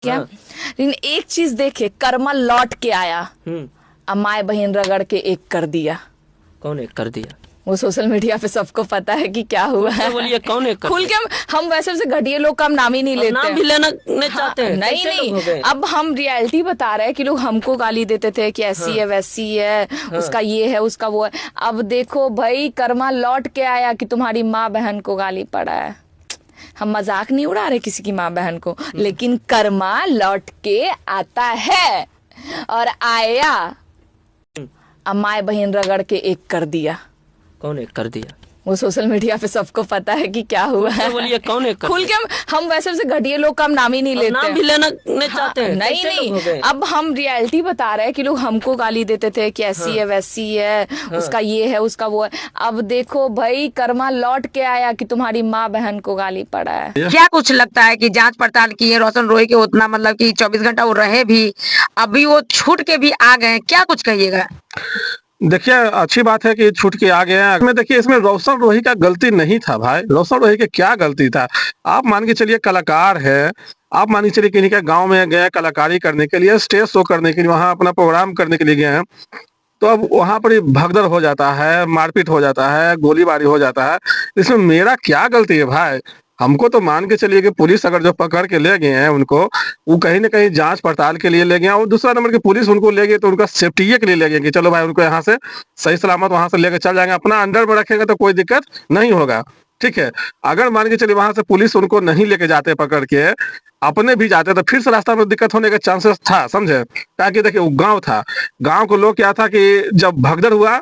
क्या। हाँ। लेकिन एक चीज देखे, कर्मा लौट के आया, अब माए बहन रगड़ के एक कर दिया। कौन एक कर दिया? वो सोशल मीडिया पे सबको पता है कि क्या हुआ है। बोलिए कौन एक कर खुल दिया? के हम वैसे घटिया लोग का हम नाम ही नहीं अब लेते नाम हैं। भी लेना नहीं चाहते हैं। नहीं कैसे लोग हो नहीं, गए? अब हम रियलिटी बता रहे हैं कि लोग हमको गाली देते थे कि ऐसी है वैसी है, उसका ये है उसका वो है। अब देखो भाई, कर्मा लौट के आया कि तुम्हारी माँ बहन को गाली पड़ा है। हम मजाक नहीं उड़ा रहे किसी की माँ बहन को, लेकिन कर्मा लौट के आता है और आया, अब माए बहन रगड़ के एक कर दिया। कौन एक कर दिया? वो सोशल मीडिया पे सबको पता है कि क्या हुआ है। बोलिए कौन एक कर खुल के हम वैसे घटिया लोग का हम नाम ही नहीं अब लेते नाम हैं। भी लेना नहीं चाहते हैं। नहीं कैसे लोग हो नहीं, गए? अब हम रियलिटी बता रहे हैं कि लोग हमको गाली देते थे कि ऐसी है वैसी है, उसका ये है उसका वो है। अब देखो भाई, कर्मा लौट के आया कि तुम्हारी माँ बहन को गाली पड़ा है। क्या कुछ लगता है कि जांच पड़ताल की है रोशन रोही के, उतना मतलब कि 24 घंटा वो रहे भी, अभी वो छूट के भी आ गए, क्या कुछ कहिएगा? देखिए, अच्छी बात है कि छूट के आ गए हैं। इसमें देखिए, इसमें रोशन रोही का गलती नहीं था भाई। रोशन रोही के क्या गलती था? आप मान के चलिए कलाकार है, आप मान के चलिए किन्हीं के गांव में गए कलाकारी करने के लिए, स्टेज शो करने के लिए, वहां अपना प्रोग्राम करने के लिए गए हैं, तो अब वहां पर ही भगदड़ हो जाता है, मारपीट हो जाता है, गोलीबारी हो जाता है। इसमें मेरा क्या गलती है भाई? हमको तो मान के चलिए कि पुलिस अगर जो पकड़ के ले गए हैं उनको, वो कहीं ना कहीं जांच पड़ताल के लिए ले गए हैं, और दूसरा नंबर की पुलिस उनको ले गई तो उनका सेफ्टी के लिए ले गए कि चलो भाई उनको यहाँ से सही सलामत वहां से लेकर चल जाएंगे। अपना अंडर में रखेगा तो कोई दिक्कत नहीं होगा, ठीक है। अगर मान के चलिए वहां से पुलिस उनको नहीं लेके जाते पकड़ के, अपने भी जाते तो फिर से रास्ता में दिक्कत होने का चांसेस था, समझे। ताकि देखिए, वो गांव था, गांव को लोग क्या था कि जब भगदड़ हुआ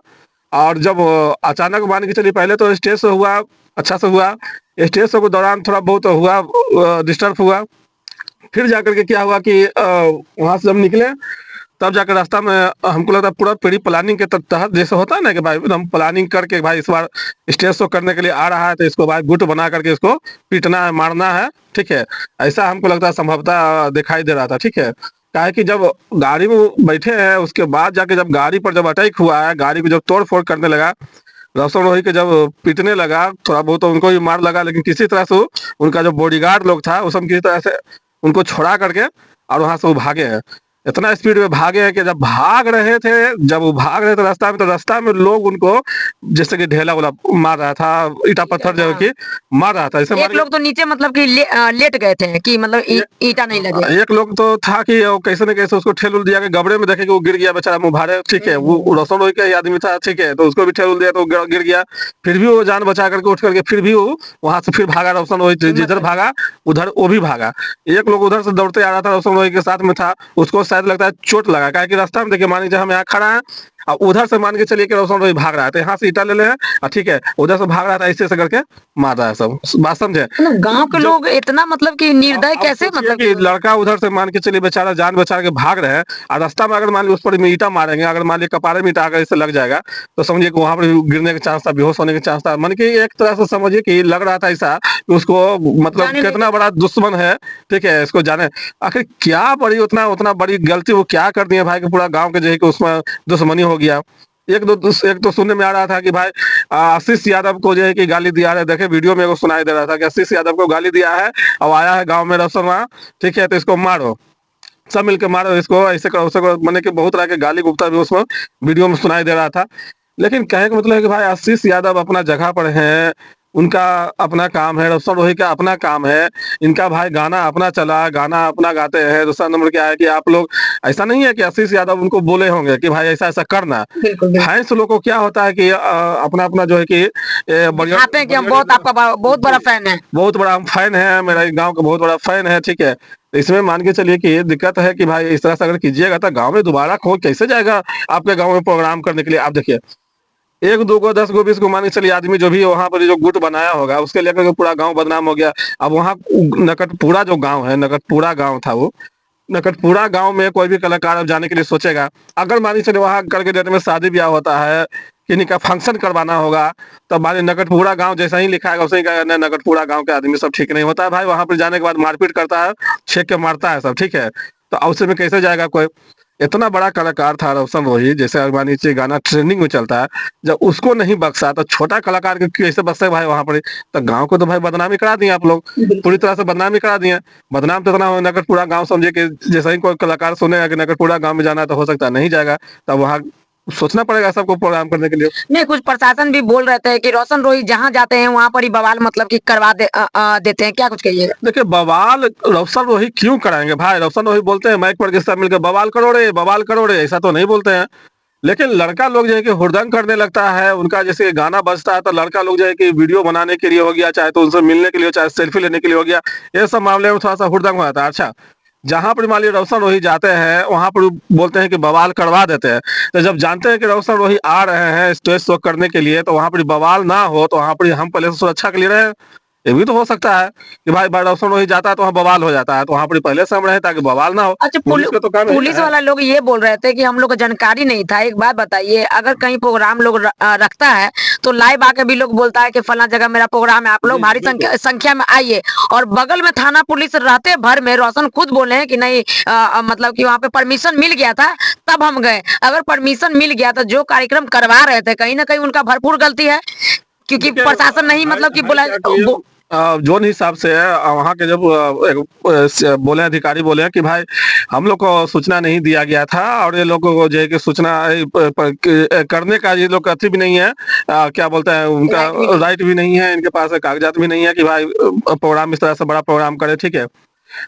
और जब अचानक मान के चलिए, पहले तो स्टेज से हुआ, अच्छा से हुआ, स्टेज शो के दौरान थोड़ा बहुत हुआ, डिस्टर्ब हुआ। फिर जाकर के क्या हुआ कि वहां से जब निकले तब जाकर रास्ता में हमको लगता है पूरा प्री प्लानिंग के तहत, जैसे होता है ना कि भाई हम प्लानिंग करके भाई इस बार स्टेज शो करने के लिए आ रहा है तो इसको भाई गुट बना करके इसको पीटना है, मारना है, ठीक है। ऐसा हमको लगता है संभवतः दिखाई दे रहा था, ठीक है। क्या है कि जब गाड़ी में बैठे हैं, उसके बाद जाके जब गाड़ी पर जब अटैक हुआ है, गाड़ी को जब तोड़ फोड़ करने लगा, रोशन रोही के जब पीटने लगा, थोड़ा बहुत तो उनको भी मार लगा, लेकिन किसी तरह से उनका जो बॉडीगार्ड लोग था वो सब किसी तरह से उनको छोड़ा करके और वहां से वो भागे हैं। इतना स्पीड में भागे हैं कि जब भाग रहे थे, जब वो भाग रहे थे रास्ता में, तो रास्ता में लोग उनको जैसे कि ढेला वोला मार रहा था, ईटा पत्थर जो कि मार रहा था। एक लोग तो नीचे मतलब कि लेट गए थे कि मतलब ईटा नहीं लगे। एक लोग तो था कि वो कैसे न कैसे उसको ठेल उल दिया कि गबड़े में देखे कि वो गिर गया बेचारा मुंह भारे, ठीक है। वो रोशन रोही का ही आदमी था, ठीक है, तो उसको भी ठेल उल दिया तो गिर गया। फिर भी वो जान बचा करके उठ करके फिर भी वो वहां से फिर भागा। रोशन रोही जिधर भागा उधर वो भी भागा। एक लोग उधर से दौड़ते आ रहा था, रोशन रोही के साथ में था, उसको शायद लगता है चोट लगा। क्या कि रास्ता में देखिए, मान लीजिए हम यहाँ खड़ा है और उधर से मान के चलिए कि रोशन रोही भाग रहा है, तो यहाँ से ईटा ले हैं और ठीक है, उधर से भाग रहा था, ऐसे करके मार रहा है सब, बात समझे। गांव के लोग इतना मतलब कि निर्दय कैसे, मतलब कि लड़का उधर से मान के चलिए बेचारा जान बचा के भाग रहे हैं और रास्ता में अगर मान लीजिए उस पर ईटा मारेंगे, अगर मान लीजिए कपारे में ईटा अगर इससे लग जाएगा तो समझिए कि वहां पर गिरने का चांस था, बेहोश होने का चांस था। मान के एक तरह से समझिए कि लग रहा था ऐसा कि उसको मतलब कितना बड़ा दुश्मन है, ठीक है, इसको जाने। आखिर क्या बड़ी उतना बड़ी गलती वो क्या कर दिए भाई कि पूरा गाँव के जो है कि उसमें दुश्मनी हो गया। एक तो सुनने में आ रहा था कि भाई आशीष यादव को जो है कि गाली दिया है। देखे वीडियो में सुनाई दे रहा था कि आशीष यादव को गाली दिया है और आया है गांव में रोशन वहां, ठीक है, तो इसको मारो, सब मिलकर मारो इसको, ऐसे करो उसको, मैंने कि बहुत तरह के गाली गुप्ता भी उसमें वीडियो में सुनाई दे रहा था। लेकिन कहने का मतलब है कि भाई आशीष यादव अपना जगह पर है, उनका अपना काम है, रोशन रोही का अपना काम है, इनका भाई गाना अपना चला, गाना अपना गाते हैं। दूसरा नंबर क्या है कि आप लोग, ऐसा नहीं है कि आशीष यादव उनको बोले होंगे कि भाई ऐसा ऐसा करना। फैंस लोग को क्या होता है कि अपना अपना जो है कि दिखाते हैं कि हम बहुत आपका बहुत बड़ा फैन है, बहुत बड़ा हम फैन है, मेरा गाँव का बहुत बड़ा फैन है, ठीक है। इसमें मान के चलिए कि दिक्कत है कि भाई इस तरह से अगर कीजिएगा तो गाँव में दोबारा कोई कैसे जाएगा आपके गाँव में प्रोग्राम करने के लिए। आप देखिए, 1 2 को 10 को 20 को मान के चलिए आदमी जो भी वहां पर जो गुट बनाया होगा उसके लेकर के पूरा गांव बदनाम हो गया। अब वहां नकटपुरा जो गांव है, नकटपुरा गांव था, वो नकटपुरा गांव में कोई भी कलाकार अब जाने के लिए सोचेगा, अगर मान के चलिए वहां कल के डेट में शादी ब्याह होता है, किन्हीं का फंक्शन करवाना होगा, तो मान नकटपुरा गांव जैसा ही लिखा है वैसे ही कहेगा नकटपुरा गांव के आदमी सब ठीक नहीं होता है भाई। वहां पर जाने के बाद मारपीट करता है, छेक के मारता है सब, ठीक है। तो ऐसे में कैसे जाएगा कोई? इतना बड़ा कलाकार था रोशन रोही, जैसे अगर मान लीजिए गाना ट्रेंडिंग में चलता है, जब उसको नहीं बख्शा तो छोटा कलाकार को कैसे बख्शे भाई वहां पर? तो गांव को तो भाई बदनामी करा दिए आप लोग, पूरी तरह से बदनामी करा दिए। बदनाम तो इतना हो नगरपुरा गांव समझे कि जैसे ही कोई कलाकार सुनेगा कि नगरपुरा गांव में जाना है तो हो सकता है नहीं जाएगा, तब वहाँ सोचना पड़ेगा सबको प्रोग्राम करने के लिए। नहीं, कुछ प्रशासन भी बोल रहे थे कि रोशन रोही जहाँ जाते हैं वहां पर ही बवाल मतलब कि देते हैं, क्या कुछ कहिएगा? देखिए बवाल रोशन रोही क्यों कराएंगे भाई? रोशन रोही बोलते हैं माइक पर किस तरह मिलकर बवाल करो रे, ऐसा तो नहीं बोलते हैं। लेकिन लड़का लोग जो है कि हुड़दंग करने लगता है, उनका जैसे गाना बजता है तो लड़का लोग जो है कि वीडियो बनाने के लिए हो गया, चाहे तो उनसे मिलने के लिए, चाहे सेल्फी लेने के लिए हो गया, ये सब मामले में थोड़ा सा हुड़दंग हो जाता है। अच्छा, जहां पर मान लीजिए रोशन रोही जाते हैं वहां पर बोलते हैं कि बवाल करवा देते हैं, तो जब जानते हैं कि रोशन रोही आ रहे हैं स्टेज शो करने के लिए तो वहां पर बवाल ना हो, तो वहां पर हम पहले से सुरक्षा के लिए रहे। ये भी तो हो सकता है कि भाई रोशन रोही जाता है तो वहाँ बवाल हो जाता है, तो वहां पर पहले से हम रहे ताकि बवाल ना हो। अच्छा, पुलिस का तो काम पुलिस है। वाला लोग ये बोल रहे थे कि हम लोग को जानकारी नहीं था। एक बात बताइए, अगर कहीं प्रोग्राम लोग रखता है तो लाइव आके भी लोग बोलता है कि फला जगह मेरा प्रोग्राम है, आप लोग भारी संख्या में आइए, और बगल में थाना पुलिस रहते भर में रोशन खुद बोले हैं कि नहीं मतलब कि वहाँ पे परमिशन मिल गया था तब हम गए। अगर परमिशन मिल गया तो जो कार्यक्रम करवा रहे थे कहीं ना कहीं उनका भरपूर गलती है, क्योंकि प्रशासन नहीं मतलब कि बोला जोन हिसाब से वहाँ के जब बोले अधिकारी बोले हैं कि भाई हम लोग को सूचना नहीं दिया गया था, और ये लोगों को जो है कि सूचना करने का ये लोग अथी भी नहीं है, क्या बोलते हैं, उनका राइट भी नहीं है, इनके पास कागजात भी नहीं है कि भाई प्रोग्राम इस तरह से बड़ा प्रोग्राम करे। ठीक है,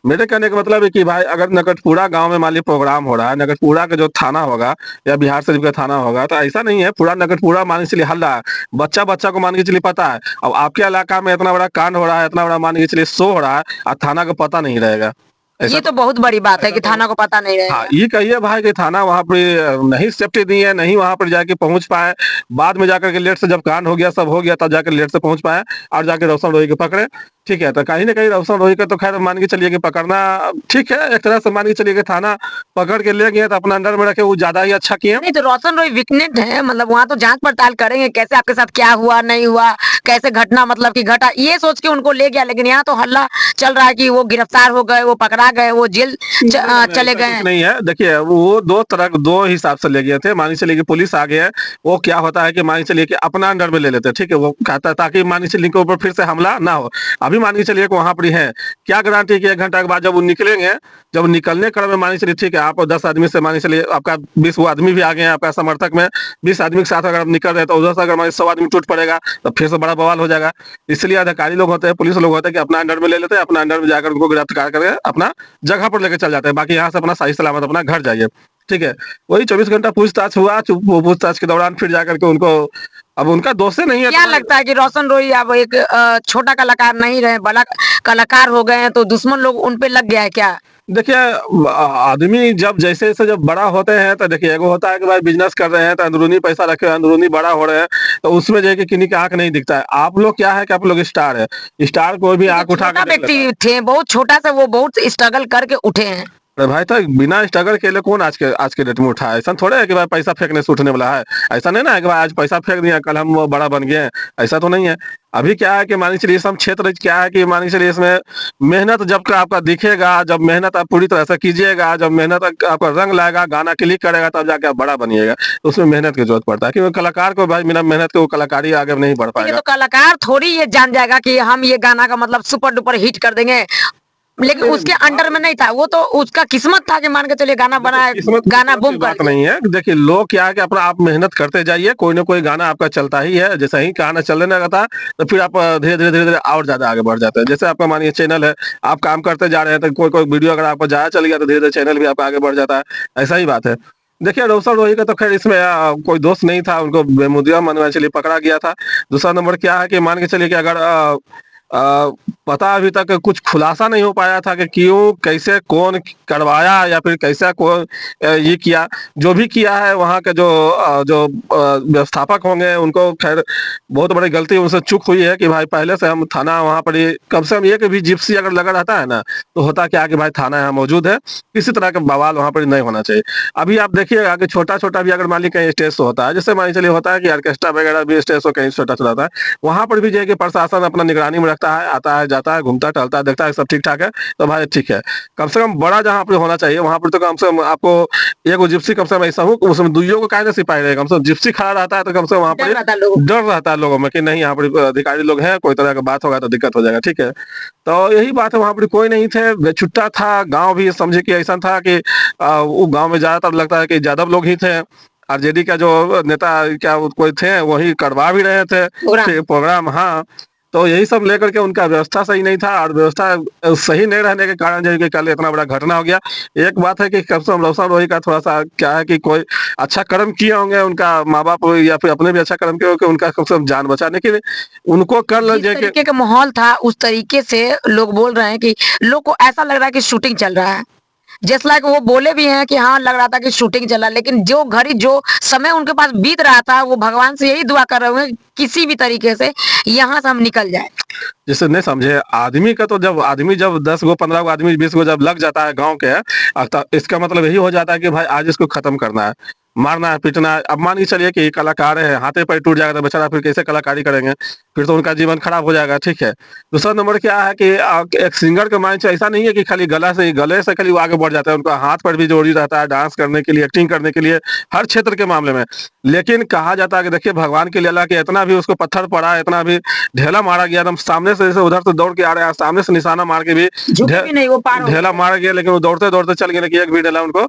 मेरे कहने का मतलब है कि भाई अगर नगरपुरा गांव में मान लीजिए प्रोग्राम हो रहा है, नगरपुरा का जो थाना होगा या बिहार शरीफ का थाना होगा, तो ऐसा नहीं है पूरा नगरपुरा मान के चलिए हल्ला है, बच्चा बच्चा को मान के चलिए पता है। अब आपके इलाका में इतना बड़ा कांड हो रहा है, इतना बड़ा मान के चलिए शो हो रहा है, और थाना को पता नहीं रहेगा, ये तो बहुत बड़ी बात है कि थाना को पता नहीं रहेगा। हाँ, ये कहिए भाई कि थाना वहाँ पे नहीं सेफ्टी दी है, नहीं वहाँ पर जाके पहुंच पाए, बाद में जाकर के लेट से जब कांड हो गया सब हो गया तब जाकर लेट से पहुंच पाए और जाके रोशन रोही को पकड़े। ठीक है, तो कहीं ना कहीं रोशन रोही का तो खैर मान के चलिए कि पकड़ना ठीक है, एक तरह से मान के चलिए कि थाना पकड़ के ले गए तो अपना अंडर में रखे, वो ज्यादा ही अच्छा किए। नहीं तो रोशन रोही विकनेट है, मतलब वहाँ तो जांच पड़ताल करेंगे कैसे आपके साथ क्या हुआ नहीं हुआ, कैसे घटना मतलब कि घटा, ये सोच के उनको ले गया। लेकिन यहाँ तो हल्ला चल रहा है कि वो गिरफ्तार हो गए, वो पकड़ा गए, वो जेल चले गए। नहीं है, देखिए वो दो हिसाब से ले गए थे। मान चलिए कि पुलिस आ गया है, वो क्या होता है कि मान चलिए कि अपना अंडर में ले लेते हैं। ठीक है, वो कहता है ताकि मान चलिए के ऊपर फिर से हमला ना हो। अभी मान के चलिए कि वहां पर है, क्या गारंटी कि 1 घंटा के बाद जब वो निकलेंगे, जब निकलने क्रम में मान चलिए ठीक है आप 10 आदमी से मान चलिए आपका 20 वो आदमी भी आ गए हैं आपका समर्थक में, 20 आदमी के साथ अगर आप निकल रहे तो उधर से अगर मान 100 आदमी टूट पड़ेगा तो फिर से बड़ा बवाल हो जाएगा। इसलिए अधिकारी लोग होते हैं, पुलिस लोग होते हैं कि अपना अंडर में ले लेते हैं, अपना अंडर में जाकर उनको गिरफ्तार करके अपना जगह पर लेकर चल जाते हैं, बाकी यहाँ से अपना सही सलामत अपना घर जाइए। ठीक है, वही 24 घंटा पूछताछ हुआ, पूछताछ के दौरान फिर जाकर के उनको, अब उनका दोष नहीं है। क्या लगता है कि रोशन रोही अब एक छोटा कलाकार नहीं रहे, बड़ा कलाकार हो गए हैं, तो दुश्मन लोग उन पे लग गया है क्या? देखिए आदमी जब जैसे जैसे जब बड़ा होते हैं तो देखिए एगो होता है कि भाई बिजनेस कर रहे हैं तो अंदरूनी पैसा रखे हुए अंदरूनी बड़ा हो रहे हैं, तो उसमें जो है कि किन्हीं की आंख नहीं दिखता है। आप लोग क्या है कि आप लोग स्टार है, स्टार कोई भी आंख उठा कर व्यक्ति थे, बहुत छोटा सा, वो बहुत स्ट्रगल करके उठे हैं। अरे भाई तो बिना स्ट्रगल के लिए कौन आज के डेट में उठा है? ऐसा थोड़े है कि भाई पैसा फेंकने से उठने वाला है, ऐसा नहीं ना है कि भाई आज पैसा फेंक दिया कल हम बड़ा बन गए, ऐसा तो नहीं है। अभी क्या है कि मान चलिए सम क्षेत्र क्या है कि मान चलिए इसमें मेहनत जब आपका दिखेगा, जब मेहनत आप पूरी तरह से कीजिएगा, जब मेहनत आपका रंग लाएगा, गाना क्लिक करेगा, तब जाके आप बड़ा बनिएगा। तो उसमें मेहनत की जरूरत पड़ता है, क्योंकि कलाकार को भाई बिना मेहनत के वो कलाकारी आगे नहीं बढ़ पाएगा। तो कलाकार थोड़ी ये जान जाएगा कि हम ये गाना का मतलब सुपर डुपर हिट कर देंगे, लेकिन उसके अंडर में नहीं था, वो तो उसका किस्मत था कि मान के चलिए गाना बनाया, गाना बूम कर। बात नहीं है, देखिए लोग क्या है कि अपना आप मेहनत करते जाइए, कोई ना कोई गाना आपका चलता ही है, जैसे ही गाना चलने लगता है तो फिर आप धीरे धीरे और ज्यादा आगे बढ़ जाते हैं। जैसे आपका मानिए चैनल है, आप काम करते जा रहे हैं तो कोई वीडियो अगर आपको ज्यादा चल गया तो धीरे धीरे चैनल भी आपका आगे बढ़ जाता है, ऐसा ही बात है। देखिए रोशन रोही का तो खैर इसमें कोई दोष नहीं था, उनको बेमुद्दा मनवा चलिए पकड़ा गया था। दूसरा नंबर क्या है कि मान के चलिए कि अगर पता अभी तक कुछ खुलासा नहीं हो पाया था कि क्यों कैसे कौन करवाया या फिर कैसे कौन ये किया, जो भी किया है वहाँ के जो व्यवस्थापक होंगे उनको खैर बहुत बड़ी गलती उनसे चूक हुई है कि भाई पहले से हम थाना वहाँ पर कम से कम ये कि भी जिप्सी अगर लगा रहता है ना तो होता क्या कि भाई थाना यहाँ मौजूद है, किसी तरह का बवाल वहाँ पर नहीं होना चाहिए। अभी आप देखिएगा कि छोटा छोटा भी अगर मान लीजिए कहीं स्टेज शो होता है, जैसे मान चलिए होता है कि ऑर्केस्ट्रा वगैरह भी स्टेज शो कहीं छोटा होता है, वहाँ पर भी जो है कि प्रशासन अपना निगरानी में देखता है, आता है, जाता है, घूमता टहलता है, देखता है सब ठीक ठाक है, तो भाई ठीक है। कम से कम बड़ा जहाँ पर होना चाहिए वहां पर तो कम से कम आपको एक जिप्सी कम से कम ऐसा हो उसमें दुइयों को कायदे सिपाही रहे, कम से कम जिप्सी खड़ा रहता है तो कम से कम वहां डर पर रहता है लोगों डर रहता है लोगों में कि नहीं यहाँ पर अधिकारी लोग हैं, कोई तरह का बात होगा तो दिक्कत हो जाएगा, ठीक है। तो यही बात है, वहां पर कोई नहीं थे, बेछुट्टा था गांव भी, समझे कि ऐसा था कि वो गांव में ज्यादातर लगता है कि यादव लोग ही थे। आरजेडी का जो नेता क्या कोई थे वही करवा भी रहे थे प्रोग्राम। प्रोग्राम, हाँ। तो यही सब लेकर के उनका व्यवस्था सही नहीं था, और व्यवस्था सही नहीं रहने के कारण जो है कि कल इतना बड़ा घटना हो गया। एक बात है कि कम से कम रोशन रोही का थोड़ा सा क्या है कि कोई अच्छा कर्म किए होंगे, उनका माँ बाप या फिर अपने भी अच्छा कर्म किए होंगे, उनका कम से कम जान बचा, लेकिन उनको कल जिस तरीके का माहौल था उस तरीके से लोग बोल रहे हैं कि लोग को ऐसा लग रहा है कि शूटिंग चल रहा है। जस्ट लाइक वो बोले भी हैं कि हाँ लग रहा था कि शूटिंग चला, लेकिन जो घड़ी जो समय उनके पास बीत रहा था वो भगवान से यही दुआ कर रहे हैं किसी भी तरीके से यहाँ से हम निकल जाए। जैसे नहीं समझे, आदमी का तो जब आदमी जब 10 गो 15 गो आदमी 20 गो जब लग जाता है गांव के, तो इसका मतलब यही हो जाता है कि भाई आज इसको खत्म करना है, मारना है, पीटना है। अब मान के चलिए कि कलाकार है, हाथे पर टूट जाएगा तो बेचारा फिर कैसे कलाकारी करेंगे, फिर तो उनका जीवन खराब हो जाएगा, ठीक है। दूसरा नंबर क्या है कि एक सिंगर के माइंड से ऐसा नहीं है कि खाली गले से खाली वो आगे बढ़ जाता है, उनका हाथ पर भी जोड़ी रहता है डांस करने के लिए, एक्टिंग करने के लिए, हर क्षेत्र के मामले में। लेकिन कहा जाता है कि देखिए भगवान के लीला कि इतना भी उसको पत्थर पड़ा, इतना भी ढेला मारा गया, एकदम सामने से जैसे उधर से दौड़ के आ रहे हैं, सामने से निशाना मार के भी झुके भी नहीं, वो पार हो ढेला मार गया, लेकिन वो दौड़ते दौड़ते चल गए, लेकिन एक भी ढेला उनको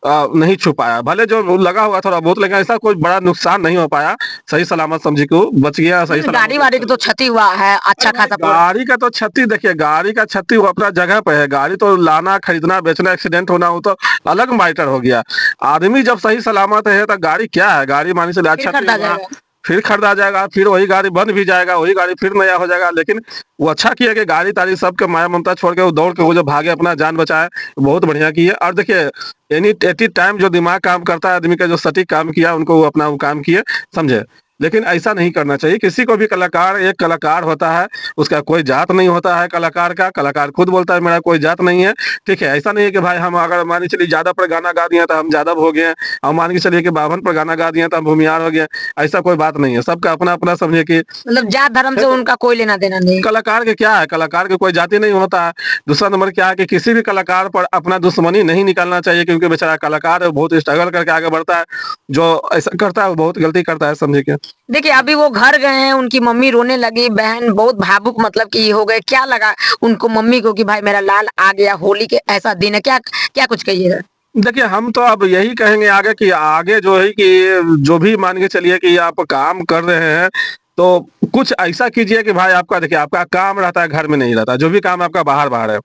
नहीं छू पाया। भले जो लगा हुआ थोड़ा बहुत, लेकिन ऐसा कोई बड़ा नुकसान नहीं हो पाया, सही सलामत समझी को बच गया, सही गाड़ी सलामत। वाड़ी की तो क्षति हुआ है अच्छा खासा पूरा। गाड़ी का तो क्षति देखिए, गाड़ी का क्षति वो अपना जगह पे है, गाड़ी तो लाना खरीदना बेचना, एक्सीडेंट होना हो तो अलग मैटर हो गया। आदमी जब सही सलामत है तो गाड़ी क्या है, गाड़ी मानी चले अच्छा खरीदा जाएगा। फिर खरीदा जाएगा, फिर वही गाड़ी बंद भी जाएगा, वही गाड़ी फिर नया हो जाएगा। लेकिन वो अच्छा किया कि गाड़ी तारी सबके माया ममता छोड़ के वो दौड़ के वो जो भागे अपना जान बचाए, बहुत बढ़िया की है। और देखिए एनी टाइम जो दिमाग काम करता है आदमी का, जो सटीक काम किया उनको वो अपना वो काम किए, समझे। लेकिन ऐसा नहीं करना चाहिए किसी को भी। कलाकार एक कलाकार होता है, उसका कोई जात नहीं होता है कलाकार का। कलाकार खुद बोलता है मेरा कोई जात नहीं है, ठीक है। ऐसा नहीं है कि भाई हम अगर मान के चलिए ज्यादा पर गाना गा दिए तो हम यादव हो गए, हम मान के चलिए कि बावन पर गाना गा दिए तो हम भूमियार हो गए, ऐसा कोई बात नहीं है। सबका अपना अपना समझे कि मतलब जात धर्म से उनका कोई लेना देना नहीं। कलाकार के क्या है, कलाकार के कोई जाति नहीं होता है। दूसरा नंबर क्या है कि किसी भी कलाकार पर अपना दुश्मनी नहीं निकालना चाहिए, क्योंकि बेचारा कलाकार है, बहुत स्ट्रगल करके आगे बढ़ता है। जो ऐसा करता है वो बहुत गलती करता है, समझे क्या। देखिए अभी वो घर गए हैं, उनकी मम्मी रोने लगी, बहन बहुत भावुक मतलब कि हो गए। क्या लगा उनको मम्मी को कि भाई मेरा लाल आ गया, होली के ऐसा दिन है, क्या क्या कुछ कहिएगा। देखिए हम तो अब यही कहेंगे आगे कि आगे जो है कि जो भी मान के चलिए कि आप काम कर रहे हैं तो कुछ ऐसा कीजिए कि भाई आपका देखिए आपका काम रहता है घर में नहीं रहता, जो भी काम आपका बाहर बाहर है।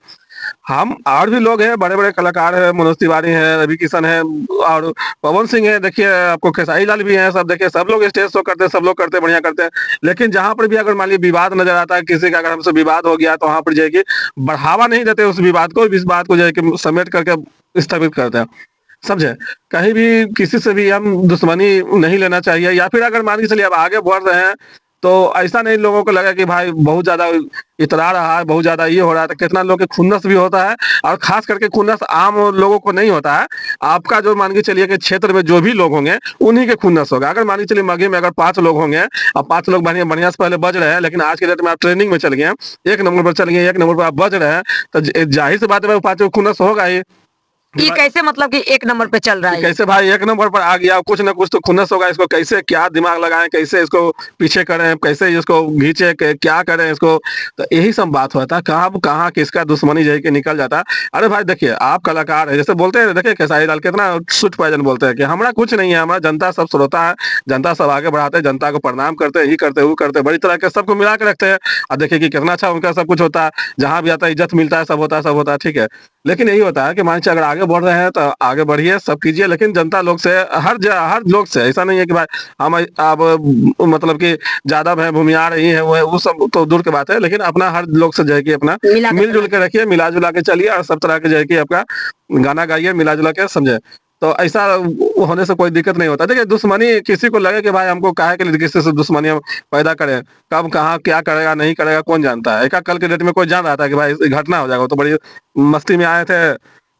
हम और भी लोग हैं, बड़े बड़े कलाकार हैं, मनोज तिवारी हैं, रवि किशन है और पवन सिंह है, देखिए आपको खेसारी लाल भी हैं, सब देखिए सब लोग स्टेज शो करते हैं, सब लोग करते हैं, बढ़िया करते हैं। लेकिन जहां पर भी अगर मान लीजिए विवाद नजर आता है, किसी का अगर हमसे विवाद हो गया तो वहां पर जाएगी बढ़ावा नहीं देते उस विवाद को, इस बात को जाए समेट करके स्थगित करते हैं, समझे। कहीं भी किसी से भी हम दुश्मनी नहीं लेना चाहिए। या फिर अगर मान के चलिए अब आगे बढ़ रहे हैं तो ऐसा नहीं लोगों को लगा कि भाई बहुत ज्यादा इतरा रहा है, बहुत ज्यादा ये हो रहा है, तो कितना लोग के खुन्नस भी होता है। और खास करके खुन्नस आम लोगों को नहीं होता है, आपका जो मान के चलिए कि क्षेत्र में जो भी लोग होंगे उन्हीं के खुन्नस होगा। अगर मान के चलिए मगे में अगर 5 लोग होंगे और 5 लोग बढ़िया बढ़िया से पहले बज रहे हैं, लेकिन आज के डेट में आप ट्रेनिंग में चल गए, 1 नंबर पर चल गए, 1 नंबर पर आप बज रहे हैं, तो जाहिर सी बात है 5 खुन्नस होगा ही। ये कैसे मतलब कि 1 नंबर पे चल रहा है, कैसे भाई 1 नंबर पर आ गया, कुछ ना कुछ तो खुन्नस होगा। इसको कैसे क्या दिमाग लगाएं, कैसे इसको पीछे करें, कैसे इसको घींचे, क्या करें इसको, तो यही सब बात होता है। कहाँ किसका दुश्मनी जाके के निकल जाता है। अरे भाई देखिए आप कलाकार है, जैसे बोलते हैं देखिए खेसारी लाल कितना सुट पैजन बोलते हैं कि हमारा कुछ नहीं है, हमारा जनता सब श्रोता है, जनता सब आगे बढ़ाते हैं, जनता को प्रणाम करते हैं, ये करते वो करते, बड़ी तरह के सबको मिला के रखते हैं। और देखिए कि कितना अच्छा उनका सब कुछ होता है, जहाँ भी आता है इज्जत मिलता है, सब होता है, ठीक है। लेकिन यही होता है कि मान अगर आगे बढ़ रहे हैं तो आगे बढ़िए, सब कीजिए, लेकिन जनता लोग से हर लोग से ऐसा नहीं है कि भाई हम अब मतलब कि ज्यादा है भूमियार ही है वो सब तो दूर की बात है। लेकिन अपना हर लोग से जो है कि अपना मिलजुल के रखिए, मिला जुला के चलिए, और सब तरह के जो है कि आपका गाना गाइए मिला जुला के, समझे। तो ऐसा होने से कोई दिक्कत नहीं होता। देखिए दुश्मनी किसी को लगे कि भाई हमको काहे के लिए किसी से दुश्मनी हम पैदा करें, कब कहाँ क्या करेगा नहीं करेगा कौन जानता है। कल के डेट में कोई जान रहा था कि भाई घटना हो जाएगा, तो बड़ी मस्ती में आए थे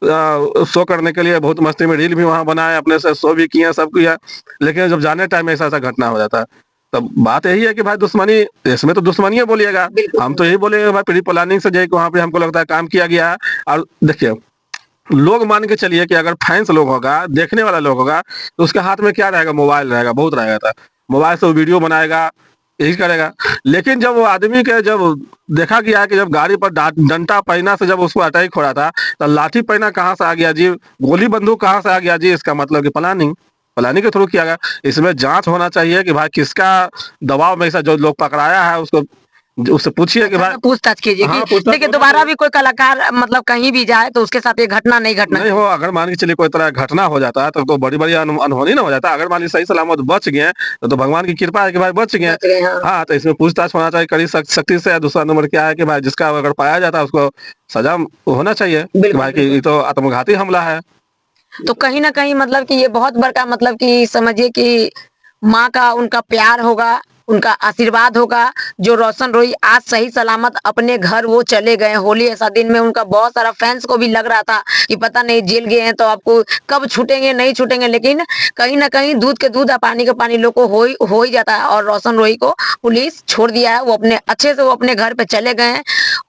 शो करने के लिए, बहुत मस्ती में रील भी वहां बनाए, अपने से शो भी किया, सब किया, लेकिन जब जाने टाइम में ऐसा घटना हो जाता है। तब बात यही है कि भाई दुश्मनी, इसमें तो दुश्मनी बोलिएगा, हम तो यही बोलेंगे भाई प्री प्लानिंग से जो वहाँ पे हमको लगता है काम किया गया है। और देखिए लोग मान के चलिए कि अगर फैंस लोग होगा, देखने वाला लोग होगा, तो उसके हाथ में क्या रहेगा, मोबाइल रहेगा, बहुत रहेगा था, मोबाइल से वो वीडियो बनाएगा, यही करेगा। लेकिन जब वो आदमी के जब देखा गया कि जब गाड़ी पर डंडा पैना से जब उसको अटैक हो रहा था, तो लाठी पैना कहाँ से आ गया जी, गोली बंदूक कहाँ से आ गया जी, इसका मतलब कि प्लानिंग के थ्रू किया गया। इसमें जांच होना चाहिए कि भाई किसका दबाव में ऐसा जो लोग पकड़ाया है उससे पूछिए कि भाई पूछताछ कीजिए हाँ, कि पूछताछ देखिए होना दोबारा भी कोई कलाकार मतलब कहीं भी जाए तो उसके साथ ये घटना नहीं नहीं हो। अगर मान के चलिए कोई तरह घटना हो जाता है तो बड़ी बड़ी अनहोनी ना हो जाता। अगर मान लीजिए सही सलामत बच गए तो भगवान की कृपा है कि भाई बच गए। हाँ, तो इसमें पूछताछ होना चाहिए कड़ी सख्ती से। दूसरा नंबर क्या है कि भाई जिसका अगर पाया जाता है उसको सजा होना चाहिए कि भाई कि ये तो आत्मघाती हमला है। तो कहीं ना कहीं मतलब कि ये बहुत बड़का मतलब कि समझिए कि माँ का उनका प्यार होगा, उनका आशीर्वाद होगा, जो रोशन रोही आज सही सलामत अपने घर वो चले गए। होली ऐसा दिन में उनका बहुत सारा फैंस को भी लग रहा था कि पता नहीं जेल गए हैं तो आपको कब छूटेंगे नहीं छूटेंगे, लेकिन कहीं ना कहीं दूध के दूध और पानी के पानी लोग को हो ही जाता है। और रोशन रोही को पुलिस छोड़ दिया है, वो अपने अच्छे से वो अपने घर पे चले गए हैं।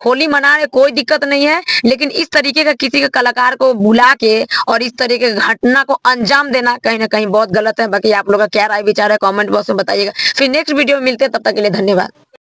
होली मनाने कोई दिक्कत नहीं है, लेकिन इस तरीके का किसी के कलाकार को बुला के और इस तरीके की घटना को अंजाम देना कहीं ना कहीं बहुत गलत है। बाकी आप लोग का क्या राय विचार है कमेंट बॉक्स में बताइएगा। फिर नेक्स्ट वीडियो में मिलते हैं, तब तक के लिए धन्यवाद।